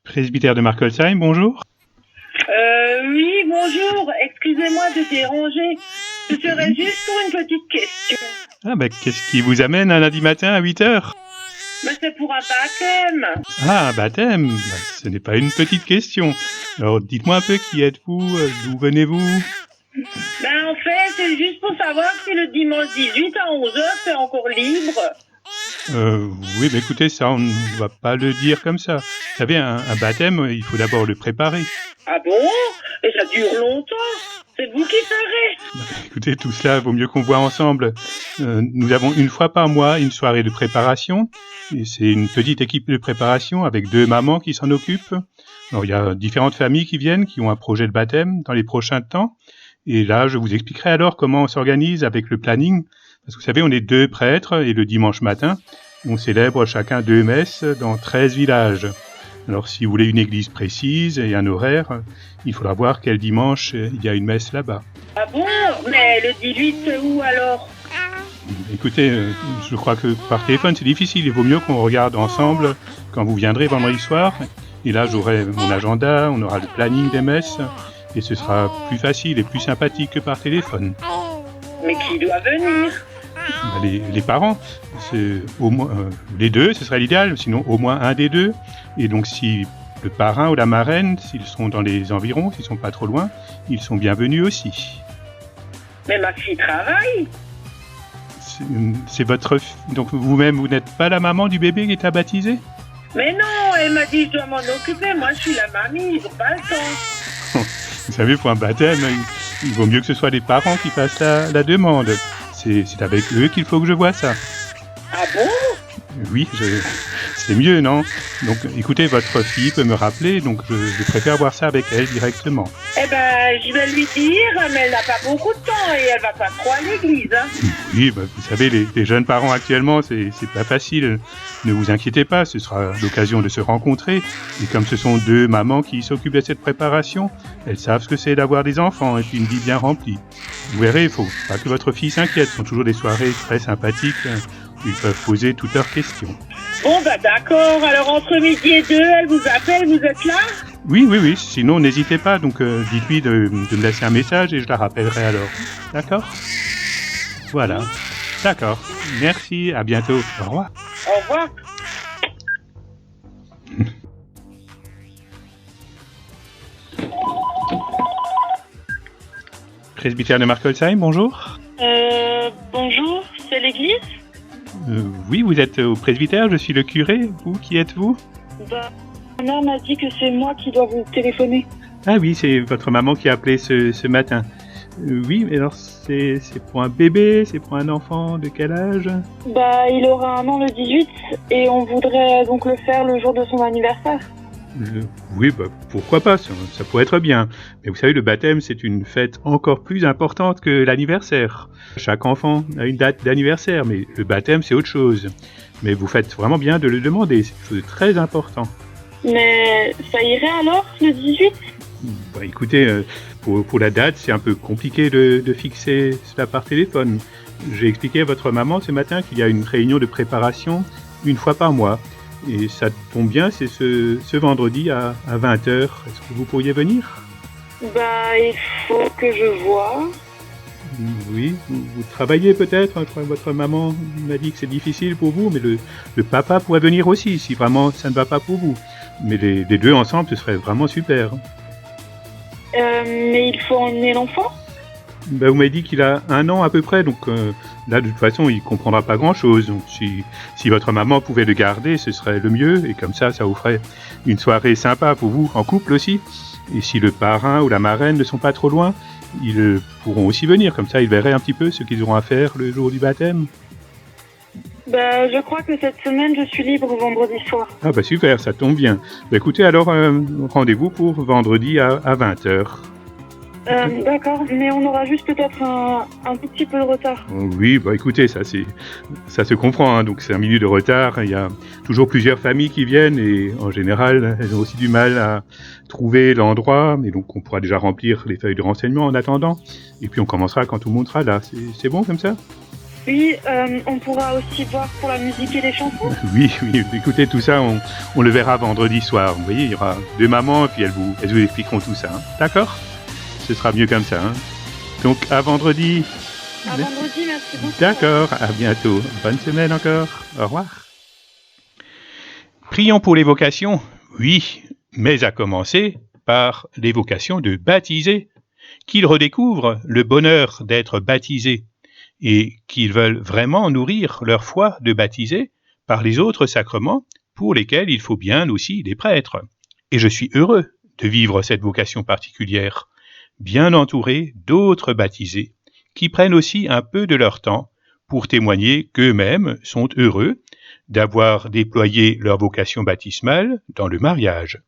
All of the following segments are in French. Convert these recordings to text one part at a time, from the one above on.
Presbytère de Markolsheim, bonjour. Oui, bonjour. Excusez-moi de déranger. Ce serait juste pour une petite question. Ah qu'est-ce qui vous amène un lundi matin à 8h? Mais c'est pour un baptême. Ah, un baptême, ce n'est pas une petite question. Alors dites-moi un peu qui êtes-vous, d'où venez-vous? En fait, c'est juste pour savoir si le dimanche 18 à 11h, c'est encore libre. Oui, écoutez, ça, on ne va pas le dire comme ça. Vous savez, un baptême, il faut d'abord le préparer. Ah bon? Et ça dure longtemps? C'est vous qui ferez? Écoutez, tout cela, vaut mieux qu'on voit ensemble. Nous avons une fois par mois une soirée de préparation. Et c'est une petite équipe de préparation avec 2 mamans qui s'en occupent. Alors, il y a différentes familles qui viennent, qui ont un projet de baptême dans les prochains temps. Et là, je vous expliquerai alors comment on s'organise avec le planning. Parce que vous savez, on est 2 prêtres et le dimanche matin, on célèbre chacun 2 messes dans 13 villages. Alors, si vous voulez une église précise et un horaire, il faudra voir quel dimanche il y a une messe là-bas. Ah bon? Mais le 18, c'est où alors? Écoutez, je crois que par téléphone, c'est difficile. Il vaut mieux qu'on regarde ensemble quand vous viendrez vendredi soir. Et là, j'aurai mon agenda, on aura le planning des messes. Et ce sera plus facile et plus sympathique que par téléphone. Mais qui doit venir? Les parents, c'est au moins les 2, ce serait l'idéal, sinon au moins un des 2. Et donc si le parrain ou la marraine, s'ils sont dans les environs, s'ils sont pas trop loin, ils sont bienvenus aussi. Mais ma fille travaille. C'est votre... Donc vous-même, vous n'êtes pas la maman du bébé qui est à baptiser? Mais non, elle m'a dit je dois m'en occuper, moi je suis la mamie, ils n'ont pas le temps. Vous savez, pour un baptême, il vaut mieux que ce soit les parents qui fassent la demande. C'est avec eux qu'il faut que je vois ça. Ah bon? Oui, c'est mieux, non? Donc, écoutez, votre fille peut me rappeler, donc je préfère voir ça avec elle directement. Eh ben, je vais lui dire, mais elle n'a pas beaucoup de temps et elle va pas trop à l'église. Hein. Oui, vous savez, les jeunes parents actuellement, c'est pas facile. Ne vous inquiétez pas, ce sera l'occasion de se rencontrer. Et comme ce sont 2 mamans qui s'occupent de cette préparation, elles savent ce que c'est d'avoir des enfants et puis une vie bien remplie. Vous verrez, il faut pas que votre fille s'inquiète. Ce sont toujours des soirées très sympathiques où ils peuvent poser toutes leurs questions. Bon, d'accord. Alors, entre midi et 2, elle vous appelle, vous êtes là? Oui. Sinon, n'hésitez pas. Donc, dites-lui de me laisser un message et je la rappellerai alors. D'accord? Voilà. D'accord. Merci. À bientôt. Au revoir. Au revoir. Presbytère de Markolsheim, bonjour. Bonjour, c'est l'église? Oui, vous êtes au presbytère, je suis le curé. Vous, qui êtes-vous? Ma mère m'a dit que c'est moi qui dois vous téléphoner. Ah oui, c'est votre maman qui a appelé ce matin. Oui, mais alors c'est pour un bébé, c'est pour un enfant de quel âge? Il aura 1 an le 18 et on voudrait donc le faire le jour de son anniversaire. Oui, pourquoi pas, ça pourrait être bien. Mais vous savez, le baptême, c'est une fête encore plus importante que l'anniversaire. Chaque enfant a une date d'anniversaire, mais le baptême, c'est autre chose. Mais vous faites vraiment bien de le demander, c'est quelque chose de très important. Mais ça irait alors, le 18? Écoutez, pour la date, c'est un peu compliqué de fixer cela par téléphone. J'ai expliqué à votre maman ce matin qu'il y a une réunion de préparation une fois par mois. Et ça tombe bien, c'est ce vendredi à 20h. Est-ce que vous pourriez venir? Il faut que je voie. Oui, vous travaillez peut-être. Je crois que votre maman m'a dit que c'est difficile pour vous, mais le papa pourrait venir aussi, si vraiment ça ne va pas pour vous. Mais les 2 ensemble, ce serait vraiment super. Mais il faut emmener l'enfant? Vous m'avez dit qu'il a 1 an à peu près, donc là de toute façon il comprendra pas grand-chose. Donc si votre maman pouvait le garder, ce serait le mieux, et comme ça vous ferait une soirée sympa pour vous, en couple aussi. Et si le parrain ou la marraine ne sont pas trop loin, ils pourront aussi venir, comme ça ils verraient un petit peu ce qu'ils auront à faire le jour du baptême. Je crois que cette semaine je suis libre vendredi soir. Ah super, ça tombe bien. Écoutez, alors rendez-vous pour vendredi à 20h. D'accord, mais on aura juste peut-être un tout petit peu de retard. Oui, écoutez, ça se comprend, hein, donc c'est 1 minute de retard. Il y a toujours plusieurs familles qui viennent et en général, elles ont aussi du mal à trouver l'endroit, et donc on pourra déjà remplir les feuilles de renseignement en attendant. Et puis on commencera quand tout le monde sera là. C'est bon comme ça? Oui, on pourra aussi voir pour la musique et les chansons. Oui, écoutez, tout ça, on le verra vendredi soir. Vous voyez, il y aura 2 mamans et puis elles vous expliqueront tout ça. Hein. D'accord ? Ce sera mieux comme ça. Hein. Donc, à vendredi. À vendredi, merci beaucoup. D'accord, à bientôt. Bonne semaine encore. Au revoir. Prions pour les vocations, oui, mais à commencer par les vocations de baptisés, qu'ils redécouvrent le bonheur d'être baptisés et qu'ils veulent vraiment nourrir leur foi de baptisés par les autres sacrements pour lesquels il faut bien aussi des prêtres. Et je suis heureux de vivre cette vocation particulière, bien entouré d'autres baptisés qui prennent aussi un peu de leur temps pour témoigner qu'eux-mêmes sont heureux d'avoir déployé leur vocation baptismale dans le mariage.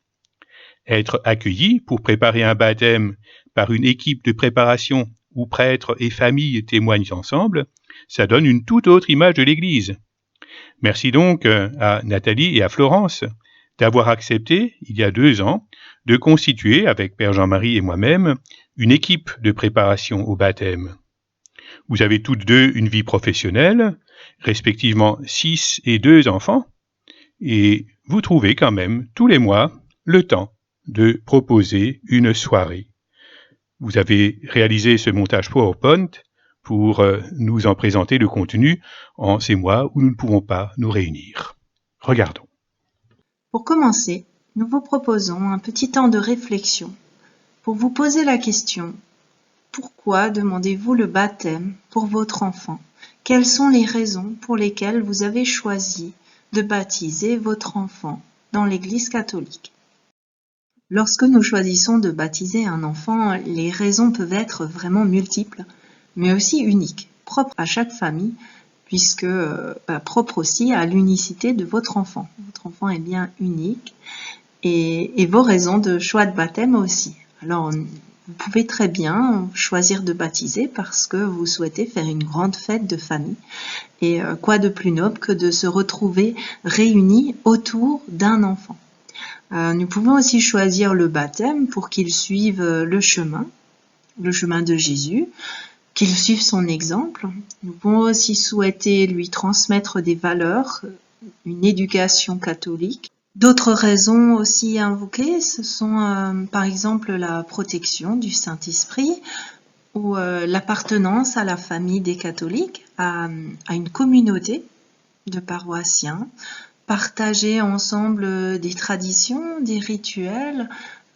Être accueilli pour préparer un baptême par une équipe de préparation où prêtres et familles témoignent ensemble, ça donne une toute autre image de l'Église. Merci donc à Nathalie et à Florence d'avoir accepté, il y a 2 ans, de constituer, avec Père Jean-Marie et moi-même, une équipe de préparation au baptême. Vous avez toutes deux une vie professionnelle, respectivement 6 et 2 enfants, et vous trouvez quand même, tous les mois, le temps de proposer une soirée. Vous avez réalisé ce montage PowerPoint pour nous en présenter le contenu en ces mois où nous ne pouvons pas nous réunir. Regardons. Pour commencer, nous vous proposons un petit temps de réflexion pour vous poser la question: pourquoi demandez-vous le baptême pour votre enfant? Quelles sont les raisons pour lesquelles vous avez choisi de baptiser votre enfant dans l'Église catholique? Lorsque nous choisissons de baptiser un enfant, les raisons peuvent être vraiment multiples, mais aussi uniques, propres à chaque famille, puisque propres aussi à l'unicité de votre enfant. Votre enfant est bien unique et vos raisons de choix de baptême aussi. Alors, vous pouvez très bien choisir de baptiser parce que vous souhaitez faire une grande fête de famille. Et quoi de plus noble que de se retrouver réunis autour d'un enfant. Nous pouvons aussi choisir le baptême pour qu'il suive le chemin de Jésus, qu'il suive son exemple. Nous pouvons aussi souhaiter lui transmettre des valeurs, une éducation catholique. D'autres raisons aussi invoquées, ce sont par exemple la protection du Saint-Esprit ou l'appartenance à la famille des catholiques, à une communauté de paroissiens, partager ensemble des traditions, des rituels,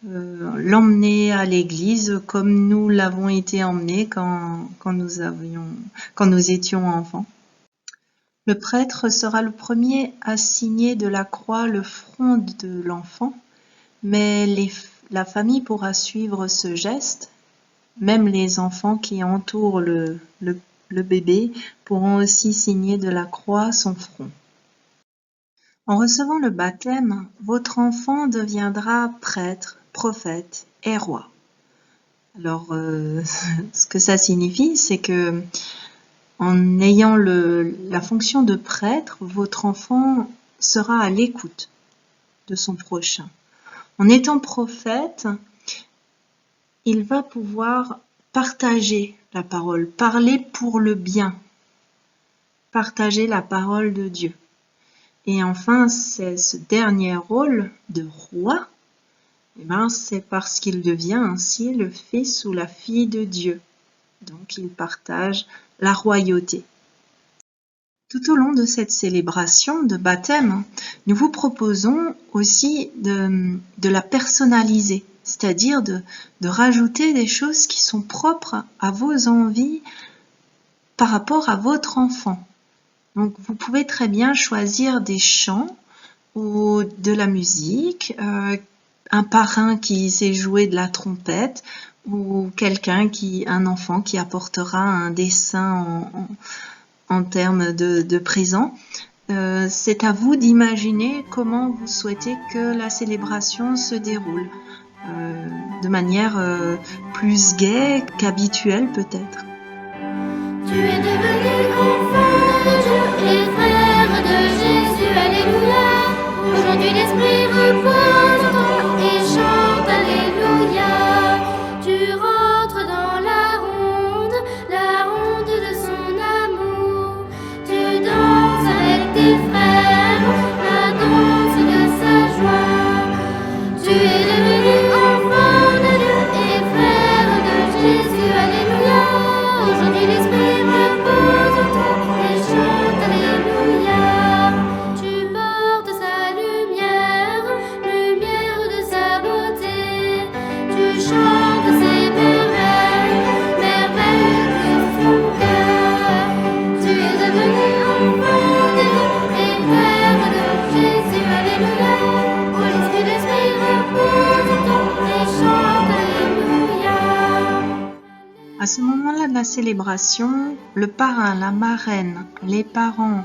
l'emmener à l'église comme nous l'avons été emmenés quand nous étions enfants. Le prêtre sera le premier à signer de la croix le front de l'enfant, mais la famille pourra suivre ce geste. Même les enfants qui entourent le bébé pourront aussi signer de la croix son front. En recevant le baptême, votre enfant deviendra prêtre, prophète et roi. Alors, ce que ça signifie, c'est que en ayant la fonction de prêtre, votre enfant sera à l'écoute de son prochain. En étant prophète, il va pouvoir partager la parole, parler pour le bien, partager la parole de Dieu. Et enfin, c'est ce dernier rôle de roi, c'est parce qu'il devient ainsi le fils ou la fille de Dieu. Donc, il partage la royauté. Tout au long de cette célébration de baptême, nous vous proposons aussi de la personnaliser, c'est-à-dire de rajouter des choses qui sont propres à vos envies par rapport à votre enfant. Donc, vous pouvez très bien choisir des chants ou de la musique, un parrain qui sait jouer de la trompette ou un enfant qui apportera un dessin en termes de présent. C'est à vous d'imaginer comment vous souhaitez que la célébration se déroule, de manière plus gaie qu'habituelle peut-être. Tu es devenu enfant de Dieu et frère de Jésus, alléluia. Aujourd'hui l'Esprit repose en toi et chante, alléluia. Tu rentres dans la ronde de son amour. Aujourd'hui l'esprit repose en toi et chante Alléluia. Tu portes sa lumière, lumière de sa beauté. Tu chantes ses merveilles, merveilles de son cœur. Tu es devenu enfant de Dieu et frère de Jésus, Alléluia. Oh, l'esprit repose en toi et chante Alléluia. À ce moment-là de la célébration, le parrain, la marraine, les parents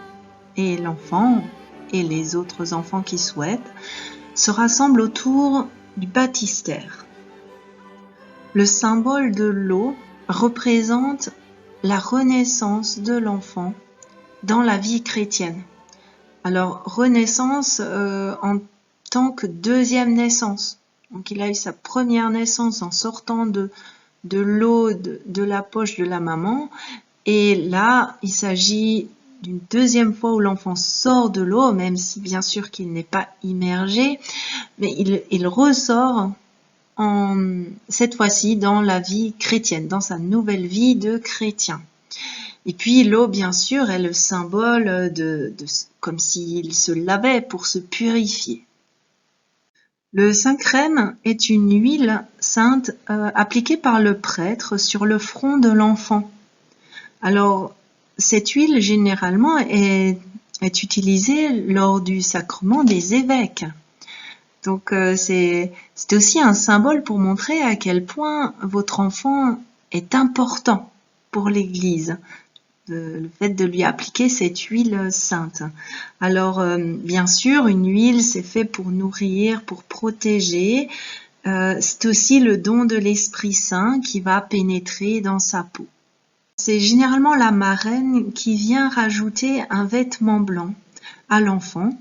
et l'enfant, et les autres enfants qui souhaitent, se rassemblent autour du baptistère. Le symbole de l'eau représente la renaissance de l'enfant dans la vie chrétienne. Alors, renaissance en tant que deuxième naissance. Donc, il a eu sa première naissance en sortant de l'eau de la poche de la maman. Et là, il s'agit d'une deuxième fois où l'enfant sort de l'eau, même si bien sûr qu'il n'est pas immergé, mais il ressort cette fois-ci dans la vie chrétienne, dans sa nouvelle vie de chrétien. Et puis l'eau, bien sûr, est le symbole de comme s'il se lavait pour se purifier. Le Saint-Crème est une huile sainte appliquée par le prêtre sur le front de l'enfant. Alors, cette huile, généralement, est utilisée lors du sacrement des évêques. Donc, c'est aussi un symbole pour montrer à quel point votre enfant est important pour l'Église. Le fait de lui appliquer cette huile sainte. Alors, bien sûr, une huile, c'est fait pour nourrir, pour protéger. C'est aussi le don de l'Esprit Saint qui va pénétrer dans sa peau. C'est généralement la marraine qui vient rajouter un vêtement blanc à l'enfant.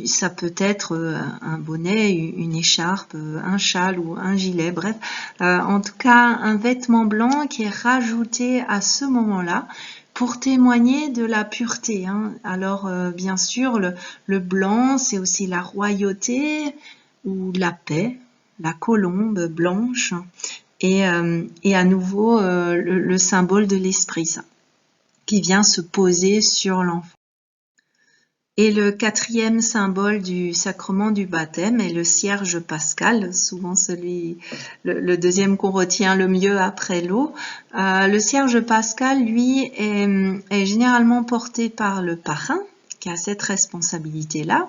Ça peut être un bonnet, une écharpe, un châle ou un gilet, bref. En tout cas, un vêtement blanc qui est rajouté à ce moment-là pour témoigner de la pureté. Alors, bien sûr, le blanc, c'est aussi la royauté ou la paix, la colombe blanche, et à nouveau le symbole de l'Esprit Saint qui vient se poser sur l'enfant. Et le quatrième symbole du sacrement du baptême est le cierge pascal, souvent le deuxième qu'on retient le mieux après l'eau. Le cierge pascal, lui, est généralement porté par le parrain, qui a cette responsabilité-là.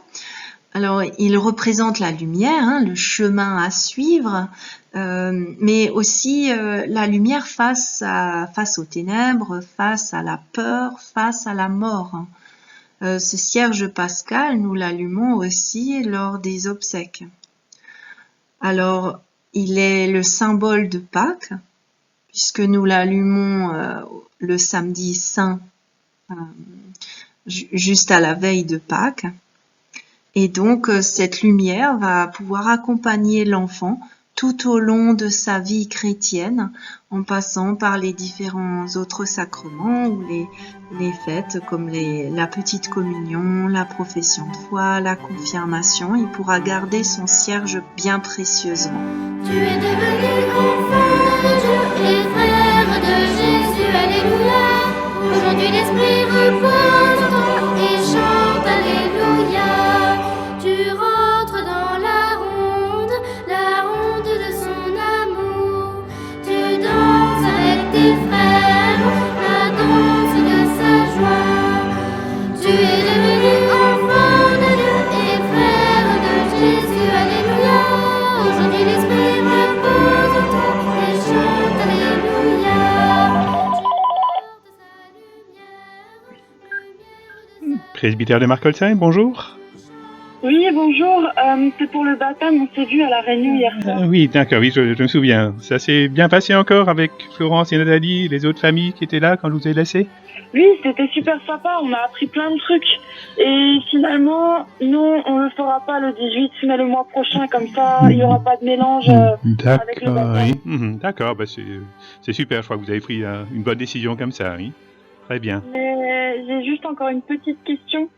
Alors, il représente la lumière, le chemin à suivre, mais aussi la lumière face aux ténèbres, face à la peur, face à la mort. Ce cierge pascal, nous l'allumons aussi lors des obsèques. Alors, il est le symbole de Pâques, puisque nous l'allumons le samedi saint, juste à la veille de Pâques. Et donc, cette lumière va pouvoir accompagner l'enfant tout au long de sa vie chrétienne, en passant par les différents autres sacrements ou les fêtes comme la petite communion, la profession de foi, la confirmation. Il pourra garder son cierge bien précieusement. Tu es devenu enfant de Dieu et frère de Jésus, Alléluia. Aujourd'hui l'Esprit repose en toi et chante Alléluia. Tu rentres dans la ronde de son amour. Tu danses avec tes frères, la danse de sa joie. Tu es devenu enfant de Dieu et frère de Jésus, Alléluia. Aujourd'hui l'Esprit repose en toi et chante Alléluia. Presbytère de Markolsheim, bonjour. Oui, bonjour. C'est pour le baptême, on s'est vu à la réunion hier soir. Oui, d'accord, oui, je me souviens. Ça s'est bien passé encore avec Florence et Nathalie et les autres familles qui étaient là quand je vous ai laissé? Oui, c'était super sympa, on a appris plein de trucs. Et finalement, non, on le fera pas le 18, mais le mois prochain, comme ça, il n'y aura pas de mélange avec le D'accord, baptême. oui. D'accord, bah c'est super, je crois que vous avez pris une bonne décision comme ça, oui. Très bien. Mais j'ai juste encore une petite question.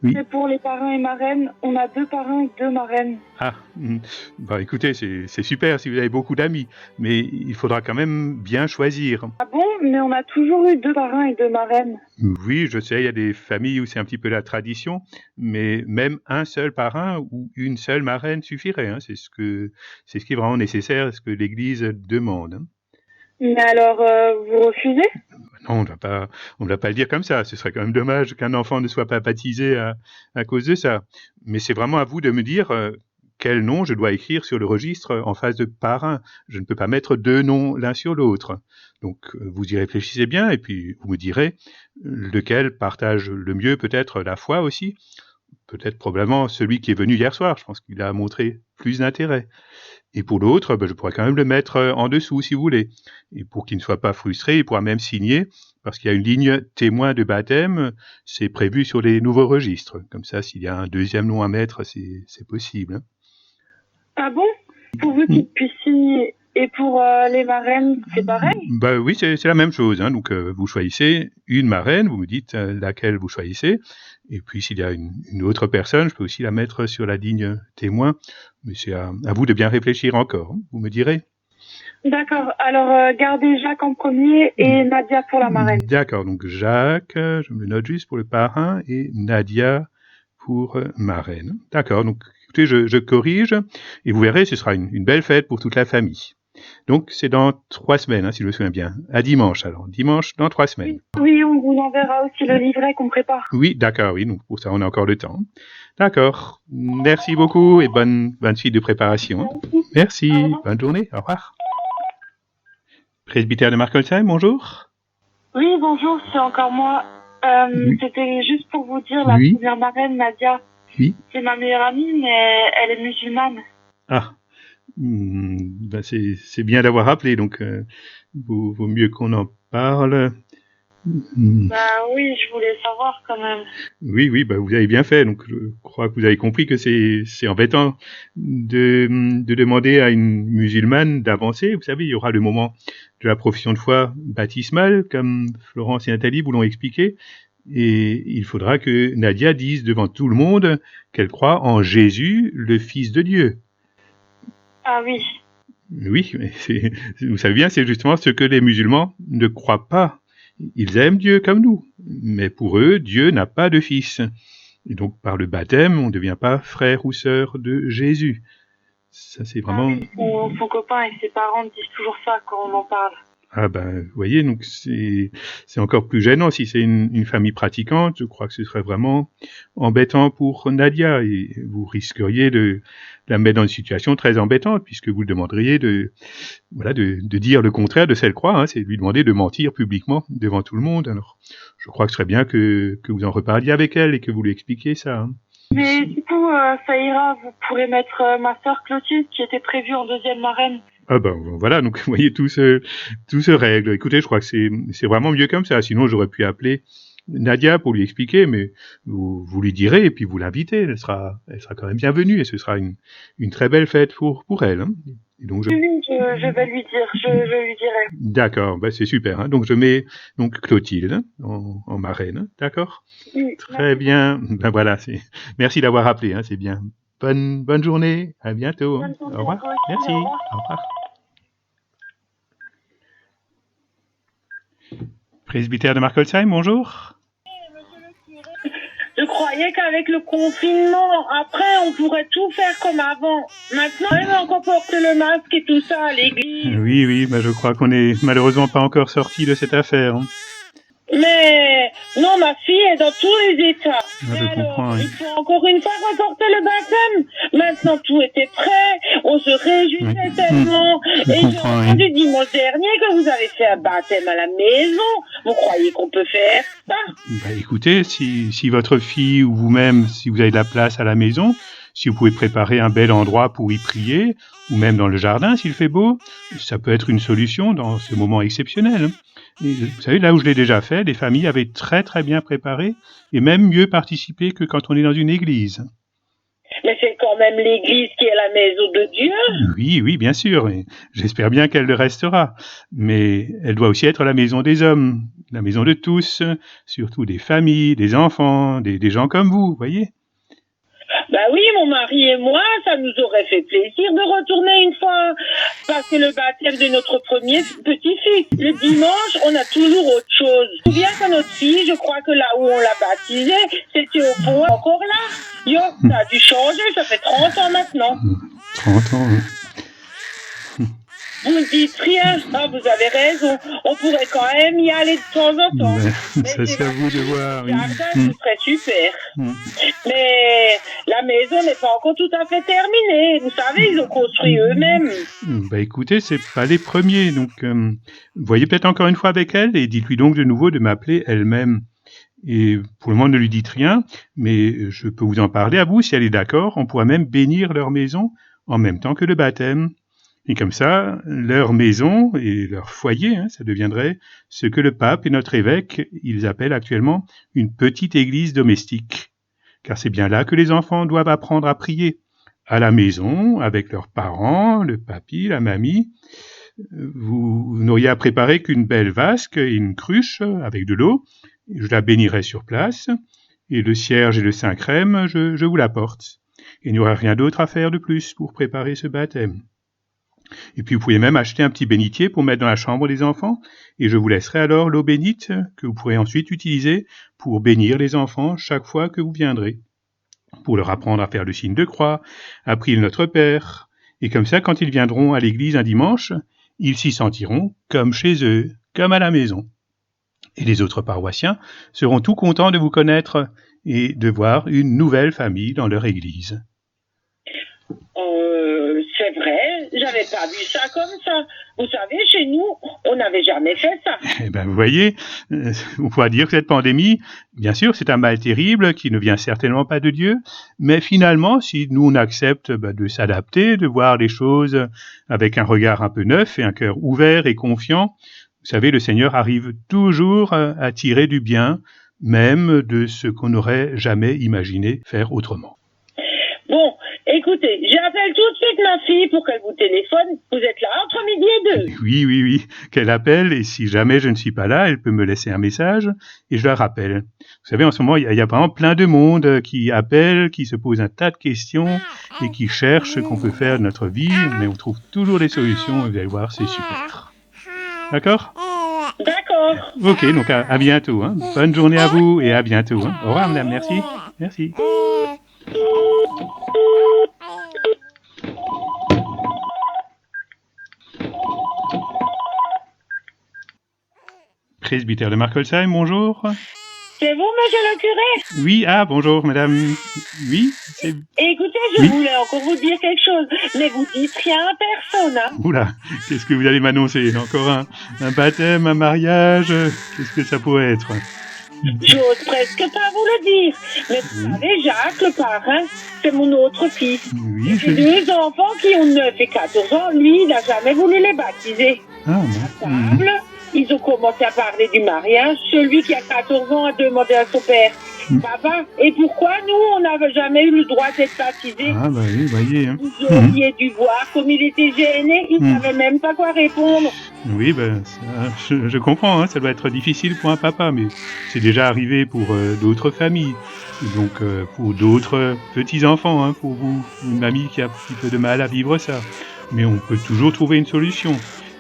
Oui. C'est pour les parrains et marraines. On a 2 parrains et 2 marraines. Ah, bah écoutez, c'est super si vous avez beaucoup d'amis, mais il faudra quand même bien choisir. Ah bon? Mais on a toujours eu 2 parrains et 2 marraines. Oui, je sais, il y a des familles où c'est un petit peu la tradition, mais même un seul parrain ou une seule marraine suffirait, hein. C'est ce qui est vraiment nécessaire, ce que l'Église demande, hein. Mais alors, vous refusez? Non, on ne va pas le dire comme ça. Ce serait quand même dommage qu'un enfant ne soit pas baptisé à cause de ça. Mais c'est vraiment à vous de me dire quel nom je dois écrire sur le registre en face de parrain. Je ne peux pas mettre 2 noms l'un sur l'autre. Donc, vous y réfléchissez bien et puis vous me direz lequel partage le mieux peut-être la foi aussi. Peut-être probablement celui qui est venu hier soir. Je pense qu'il a montré plus d'intérêt. Et pour l'autre, je pourrais quand même le mettre en dessous si vous voulez. Et pour qu'il ne soit pas frustré, il pourra même signer, parce qu'il y a une ligne témoin de baptême, c'est prévu sur les nouveaux registres. Comme ça, s'il y a un deuxième nom à mettre, c'est possible, hein. Ah bon? Pour vous qui puisse signer et pour les marraines, c'est pareil? Bah oui, c'est la même chose, hein. Donc vous choisissez une marraine, vous me dites laquelle vous choisissez, et puis s'il y a une autre personne, je peux aussi la mettre sur la ligne témoin, mais c'est à vous de bien réfléchir encore, hein. Vous me direz. D'accord, alors gardez Jacques en premier et Nadia pour la marraine. D'accord, donc Jacques, je me le note juste pour le parrain, et Nadia pour marraine. D'accord, donc écoutez, je corrige, et vous verrez, ce sera une belle fête pour toute la famille. Donc c'est dans 3 semaines, hein, si je me souviens bien. À dimanche alors, dimanche dans 3 semaines. Oui, on vous enverra aussi le livret qu'on prépare. Oui, d'accord, oui, donc pour ça on a encore le temps. D'accord, merci beaucoup et bonne suite de préparation. Merci, bonne journée, au revoir. Presbytère de Markolsheim, bonjour. Oui, bonjour, c'est encore moi. Oui. C'était juste pour vous dire, la Oui. première marraine, Nadia, Oui. c'est ma meilleure amie, mais elle est musulmane. Ah, c'est bien d'avoir rappelé, donc vaut mieux qu'on en parle. Bah oui, je voulais savoir quand même. Oui, bah vous avez bien fait. Donc je crois que vous avez compris que c'est embêtant de demander à une musulmane d'avancer. Vous savez, il y aura le moment de la profession de foi baptismale, comme Florence et Nathalie vous l'ont expliqué, et il faudra que Nadia dise devant tout le monde qu'elle croit en Jésus, le Fils de Dieu. Ah oui. Oui, mais vous savez bien, c'est justement ce que les musulmans ne croient pas. Ils aiment Dieu comme nous, mais pour eux, Dieu n'a pas de fils. Et donc, par le baptême, on ne devient pas frère ou sœur de Jésus. Ça, c'est vraiment... Son copain et ses parents disent toujours ça quand on en parle. Ah ben, vous voyez, donc c'est encore plus gênant. Si c'est une famille pratiquante, je crois que ce serait vraiment embêtant pour Nadia, et vous risqueriez de la mettre dans une situation très embêtante, puisque vous le demanderiez de dire le contraire de ce qu'elle croit, hein. C'est lui demander de mentir publiquement devant tout le monde. Alors, je crois que ce serait bien que vous en reparliez avec elle et que vous lui expliquiez ça, hein. Mais du coup, ça ira, vous pourrez mettre ma sœur Clotilde qui était prévue en deuxième marraine. Ah ben voilà, donc vous voyez, tout se règle. Écoutez, je crois que c'est vraiment mieux comme ça. Sinon, j'aurais pu appeler Nadia pour lui expliquer, mais vous lui direz et puis vous l'invitez. Elle sera quand même bienvenue et ce sera une très belle fête pour elle, hein. Et donc Oui, je vais lui dire, je lui dirai. D'accord, c'est super, hein. Donc je mets donc Clotilde en marraine, hein. D'accord. Oui, très bien. Ben voilà, merci d'avoir appelé, hein, c'est bien. Bonne journée, à bientôt. Bonne journée, au revoir. Merci. Au revoir. Au revoir. Presbytère de Markolsheim, bonjour. Je croyais qu'avec le confinement, après, on pourrait tout faire comme avant. Maintenant, même encore porter le masque et tout ça à l'église. Oui, je crois qu'on est malheureusement pas encore sorti de cette affaire, hein. Mais non, ma fille est dans tous les états. Je comprends, oui. Il faut encore une fois reporter le baptême. Maintenant, tout était prêt. On se réjouissait tellement. Et j'ai entendu dimanche dernier que vous avez fait un baptême à la maison. Vous croyez qu'on peut faire ça? Écoutez, si votre fille ou vous-même, si vous avez de la place à la maison, si vous pouvez préparer un bel endroit pour y prier, ou même dans le jardin s'il fait beau, ça peut être une solution dans ce moment exceptionnel, hein. Et vous savez, là où je l'ai déjà fait, les familles avaient très très bien préparé et même mieux participé que quand on est dans une église. Mais c'est quand même l'église qui est la maison de Dieu. Oui, oui, bien sûr, et j'espère bien qu'elle le restera. Mais elle doit aussi être la maison des hommes, la maison de tous, surtout des familles, des enfants, des gens comme vous, voyez. Bah oui, mon mari et moi, ça nous aurait fait plaisir de retourner une fois passer le baptême de notre premier petit-fix. Le dimanche, on a toujours autre chose. Je me souviens que notre fille, je crois que là où on l'a baptisée, c'était au fond encore là. Yo, ça a dû changer, ça fait 30 ans maintenant. 30 ans, hein. Vous ne dites rien, ah, vous avez raison. On pourrait quand même y aller de temps en temps. Ça, c'est à vous de voir. Oui. Ce serait super. Mais la maison n'est pas encore tout à fait terminée. Vous savez, ils ont construit eux-mêmes. Bah écoutez, c'est pas les premiers, donc voyez peut-être encore une fois avec elle et dites-lui donc de nouveau de m'appeler elle-même. Et pour le moment, ne lui dites rien, mais je peux vous en parler à vous si elle est d'accord. On pourra même bénir leur maison en même temps que le baptême. Et comme ça, leur maison et leur foyer, ça deviendrait ce que le pape et notre évêque, ils appellent actuellement une petite église domestique. Car c'est bien là que les enfants doivent apprendre à prier. À la maison, avec leurs parents, le papy, la mamie. Vous n'auriez à préparer qu'une belle vasque et une cruche avec de l'eau. Je la bénirai sur place. Et le cierge et le Saint-Crème, je vous l'apporte. Il n'y aura rien d'autre à faire de plus pour préparer ce baptême. Et puis vous pouvez même acheter un petit bénitier pour mettre dans la chambre des enfants, et je vous laisserai alors l'eau bénite que vous pourrez ensuite utiliser pour bénir les enfants chaque fois que vous viendrez, pour leur apprendre à faire le signe de croix, à prier Notre Père, et comme ça quand ils viendront à l'église un dimanche, ils s'y sentiront comme chez eux, comme à la maison. Et les autres paroissiens seront tout contents de vous connaître et de voir une nouvelle famille dans leur église. C'est vrai, j'avais pas vu ça comme ça. Vous savez, chez nous, on n'avait jamais fait ça. Eh ben, vous voyez, on pourra dire que cette pandémie, bien sûr, c'est un mal terrible qui ne vient certainement pas de Dieu, mais finalement, si nous on accepte de s'adapter, de voir les choses avec un regard un peu neuf et un cœur ouvert et confiant, vous savez, le Seigneur arrive toujours à tirer du bien, même de ce qu'on n'aurait jamais imaginé faire autrement. Bon, écoutez, j'appelle tout de suite ma fille pour qu'elle vous téléphone. Vous êtes là entre midi et 2. Oui, qu'elle appelle, et si jamais je ne suis pas là, elle peut me laisser un message, et je la rappelle. Vous savez, en ce moment, il y a vraiment plein de monde qui appelle, qui se pose un tas de questions, et qui cherche ce qu'on peut faire de notre vie, mais on trouve toujours des solutions, et vous allez voir, c'est super. D'accord ? D'accord. Ok, donc à bientôt. Bonne journée à vous, et à bientôt. Au revoir, madame, merci. Merci. Presbytère de Markolsheim, bonjour. C'est vous, monsieur le curé? Oui, bonjour, madame. Oui, c'est... Écoutez, je voulais encore vous dire quelque chose, mais vous dites rien à personne, Oula, qu'est-ce que vous allez m'annoncer? Encore un baptême, un mariage? Qu'est-ce que ça pourrait être? J'ose presque pas vous le dire, mais vous savez, Jacques, le parrain, c'est mon autre fils. Oui, J'ai 2 enfants qui ont 9 et 14 ans, lui, il n'a jamais voulu les baptiser. Ah, bon. Ils ont commencé à parler du mariage. Celui qui a 14 ans a demandé à son père, papa, et pourquoi nous, on n'avait jamais eu le droit d'être baptisés? Ah, bah oui, voyez. Vous auriez dû voir comme il était gêné, il savait même pas quoi répondre. Oui, je comprends, ça doit être difficile pour un papa, mais c'est déjà arrivé pour d'autres familles. Donc, pour d'autres petits-enfants, pour vous, une mamie qui a un petit peu de mal à vivre ça. Mais on peut toujours trouver une solution.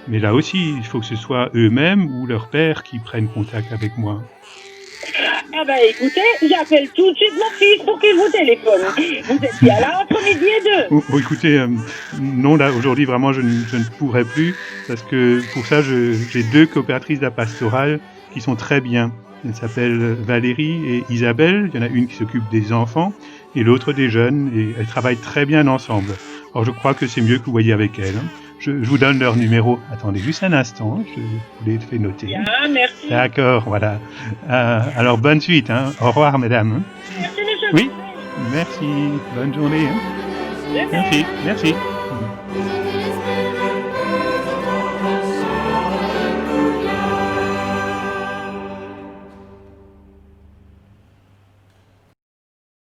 Mais là aussi, il faut que ce soit eux-mêmes ou leur père qui prennent contact avec moi. Ah bah écoutez, j'appelle tout de suite mon fils pour qu'il vous téléphone. Vous êtes bien là entre midi et 2. Oh, écoutez, non, là, aujourd'hui, vraiment, je ne pourrais plus, parce que pour ça, j'ai 2 coopératrices de la pastorale qui sont très bien. Elles s'appellent Valérie et Isabelle. Il y en a une qui s'occupe des enfants et l'autre des jeunes, et elles travaillent très bien ensemble. Alors, je crois que c'est mieux que vous voyez avec elles. Je vous donne leur numéro. Attendez juste un instant, je vous l'ai fait noter. Ah, merci. D'accord, voilà. Alors, bonne suite. Au revoir, mesdames. Merci, monsieur. Oui, merci. Bonne journée. Merci.